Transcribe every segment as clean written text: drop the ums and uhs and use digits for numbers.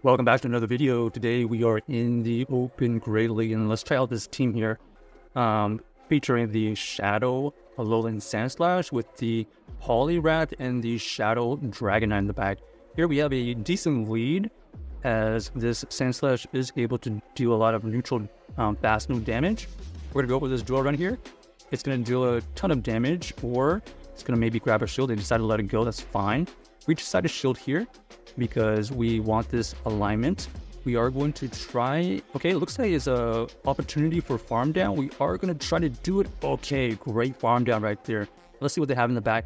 Welcome back to another video. Today we are in the Open Great League, and let's try out this team here, featuring the Shadow Alolan Sandslash with the Poliwrath and the Shadow Dragonite in the back. Here we have a decent lead, as this Sandslash is able to do a lot of neutral fast move damage. We're going to go with this drill run here. It's going to do a ton of damage, or it's going to maybe grab a shield. They decided to let it go. That's fine. We decided to shield here because we want this alignment. We are going to try. Okay, it looks like it's a opportunity for farm down. We are going to try to do it. Okay, great farm down right there. Let's see what they have in the back.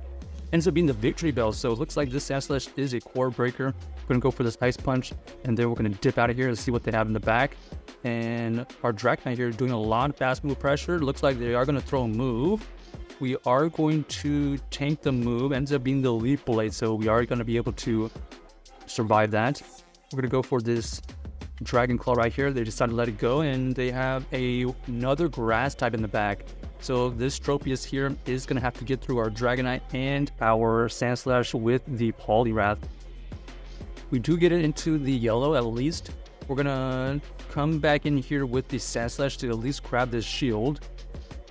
Ends up being the victory bell. So it looks like this Sandslash is a core breaker. We're going to go for this ice punch, and then we're going to dip out of here and see what they have in the back. And our Dragonite here is doing a lot of fast move pressure. Looks like they are going to throw a move. We are going to tank the move. Ends up being the Leaf Blade, so we are going to be able to survive that. We're going to go for this Dragon Claw right here. They decided to let it go, and they have another grass type in the back. So this Tropius here is going to have to get through our Dragonite and our Sandslash with the Poliwrath. We do get it into the yellow at least. We're going to come back in here with the Sandslash to at least grab this shield.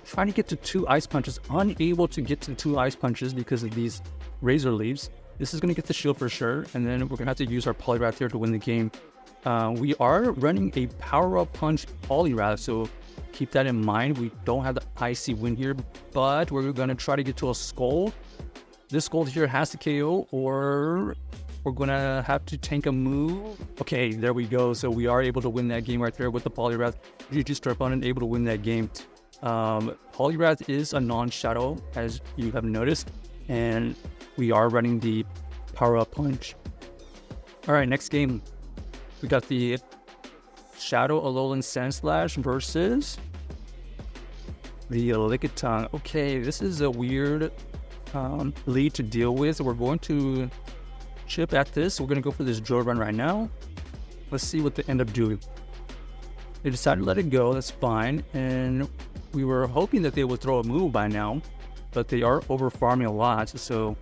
Trying to get to 2 ice punches, unable to get to 2 ice punches because of these Razor Leaves. This is going to get the shield for sure, and then we're going to have to use our Poliwrath here to win the game. We are running a power-up punch Poliwrath, so keep that in mind. We don't have the icy wind here, but we're going to try to get to a Scald. This Scald here has to KO, or we're going to have to tank a move. Okay, there we go. So we are able to win that game right there with the Poliwrath. GG to our opponent, able to win that game. Poliwrath is a non-shadow, as you have noticed, and we are running the power-up punch. Alright, next game. We got the Shadow Alolan Sandslash versus the Lickitung. Okay, this is a weird lead to deal with. We're going to chip at this. We're going to go for this drill run right now. Let's see what they end up doing. They decided to let it go. That's fine. And we were hoping that they would throw a move by now, but they are over farming a lot, so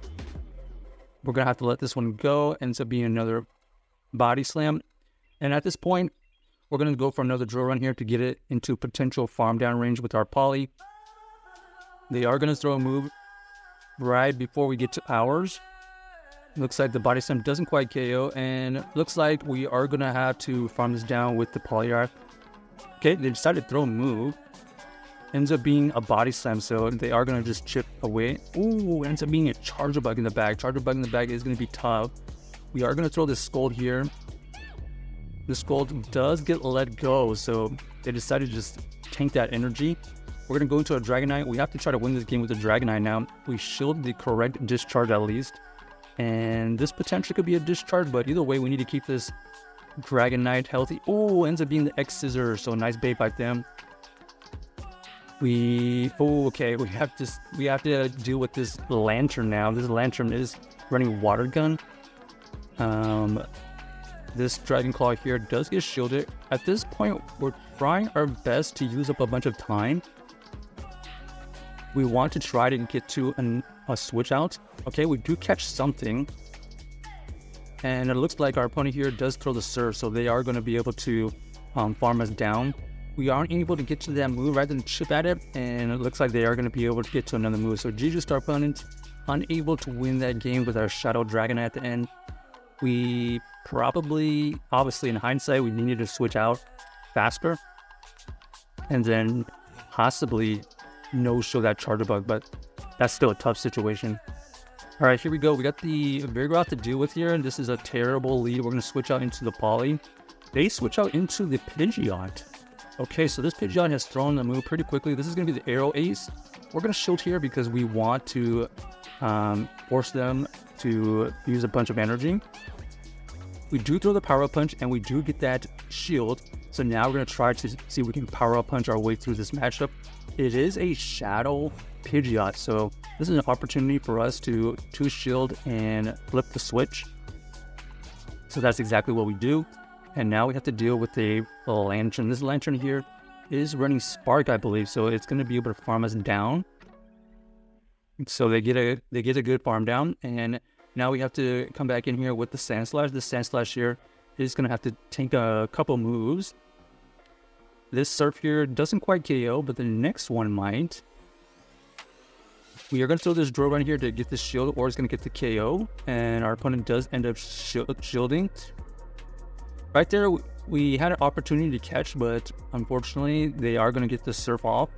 we're gonna have to let this one go. Ends up being another body slam, and at this point we're gonna go for another drill run here to get it into potential farm down range with our Poly. They are gonna throw a move right before we get to ours. Looks like the body slam doesn't quite KO, and looks like we are gonna have to farm this down with the Poliwrath. Okay, they decided to throw a move. Ends up being a body slam, so they are going to just chip away. Ooh, ends up being a Charger Bug in the back. Charger Bug in the back is going to be tough. We are going to throw this Scald here. The Scald does get let go, so they decided to just tank that energy. We're going to go into a Dragonite. We have to try to win this game with the Dragonite now. We shield the correct discharge at least. And this potentially could be a discharge, but either way, we need to keep this Dragonite healthy. Ooh, ends up being the X-Scissor, so nice bait by them. Okay, we have to deal with this Lantern now. This Lantern is running Water Gun. This Dragon Claw here does get shielded. At this point, we're trying our best to use up a bunch of time. We want to try to get to a switch out. Okay, we do catch something. And it looks like our opponent here does throw the Surf, so they are going to be able to farm us down. We aren't able to get to that move rather than chip at it, and it looks like they are going to be able to get to another move. So GG to our opponent, unable to win that game with our Shadow Dragon at the end. We probably, obviously in hindsight, we needed to switch out faster, and then possibly no-show that Charger Bug, but that's still a tough situation. Alright, here we go. We got the Vigoroth to deal with here, and this is a terrible lead. We're going to switch out into the Poly. They switch out into the Pidgeot. Okay, so this Pidgeot has thrown the move pretty quickly. This is going to be the Arrow Ace. We're going to shield here because we want to force them to use a bunch of energy. We do throw the Power-Up Punch, and we do get that shield. So now we're going to try to see if we can Power-Up Punch our way through this matchup. It is a Shadow Pidgeot, so this is an opportunity for us to shield and flip the switch. So that's exactly what we do. And now we have to deal with a Lantern. This Lantern here is running Spark, I believe, so it's going to be able to farm us down. So they get a good farm down, and now we have to come back in here with the Sandslash. This Sandslash here is going to have to take a couple moves. This Surf here doesn't quite KO, but the next one might. We are going to throw this Dragonite here to get the shield, or it's going to get the KO. And our opponent does end up shielding. Right there, we had an opportunity to catch, but unfortunately, they are going to get the Surf off.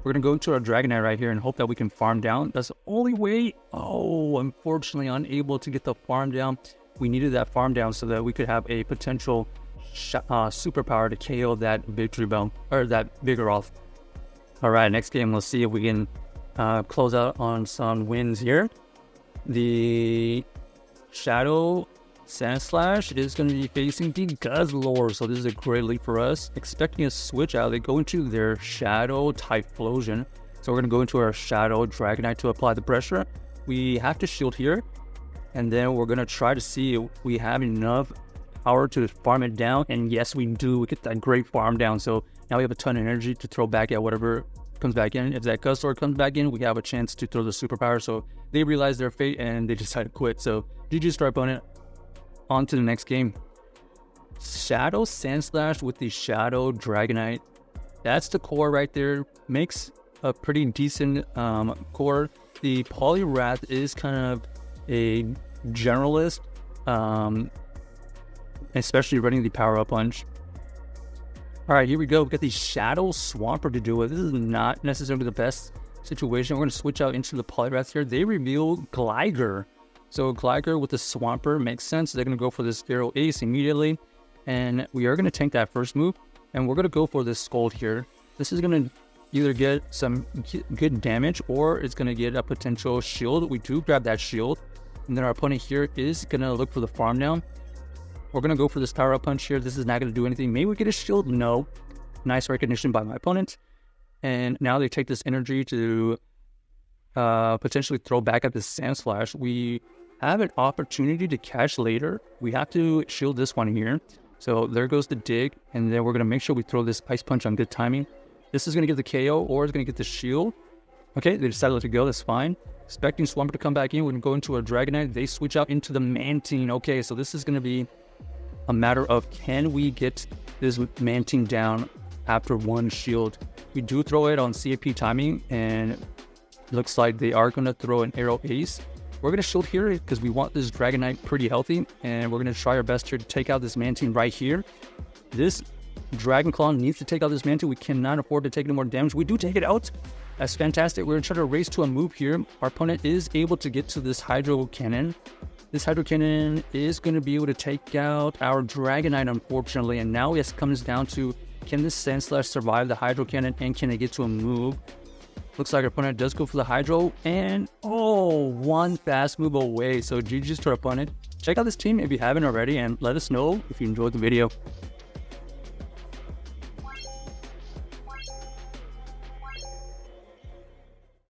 We're going to go into our Dragonite right here and hope that we can farm down. That's the only way. Oh, unfortunately, unable to get the farm down. We needed that farm down so that we could have a potential superpower to KO that victory bell, or that Vigoroth. All right, next game, let's see if we can close out on some wins here. The Shadow Sandslash is going to be facing the Guzzlord, so this is a great lead for us. Expecting a switch out, they go into their Shadow Typhlosion. So we're going to go into our Shadow Dragonite to apply the pressure. We have to shield here, and then we're going to try to see if we have enough power to farm it down. And yes, we do. We get that great farm down, so now we have a ton of energy to throw back at whatever comes back in. If that Guzzlord comes back in, we have a chance to throw the superpower. So they realize their fate and they decide to quit. So GG's to our opponent. On to the next game. Shadow Sandslash with the Shadow Dragonite. That's the core right there. Makes a pretty decent core. The Poliwrath is kind of a generalist, especially running the Power Up Punch. All right, here we go. We got the Shadow Swampert to deal with. This is not necessarily the best situation. We're going to switch out into the Poliwrath here. They reveal Gligar. So Gligar with the Swampert makes sense. They're going to go for this Arrow Ace immediately. And we are going to tank that first move. And we're going to go for this Scald here. This is going to either get some good damage or it's going to get a potential shield. We do grab that shield. And then our opponent here is going to look for the farm down. We're going to go for this Power Up Punch here. This is not going to do anything. Maybe we get a shield. No. Nice recognition by my opponent. And now they take this energy to potentially throw back at this Sandslash. We have an opportunity to catch later. We have to shield this one here. So there goes the dig. And then we're going to make sure we throw this Ice Punch on good timing. This is going to get the KO or it's going to get the shield. Okay, they decided to let it go. That's fine. Expecting Swampert to come back in. We're going to go into a Dragonite. They switch out into the Mantine. Okay, so this is going to be a matter of can we get this Mantine down after one shield. We do throw it on CAP timing, and looks like they are going to throw an Arrow Ace. We're going to shield here because we want this Dragonite pretty healthy, and we're going to try our best here to take out this Mantine right here. This Dragon Claw needs to take out this Mantine. We cannot afford to take any more damage. We do take it out. That's fantastic. We're going to try to race to a move here. Our opponent is able to get to this Hydro Cannon. This Hydro Cannon is going to be able to take out our Dragonite, unfortunately. And now it comes down to, can this Sandslash survive the Hydro Cannon and can it get to a move? Looks like our opponent does go for the Hydro. And, oh, one fast move away. So GG's to our opponent. Check out this team if you haven't already and let us know if you enjoyed the video.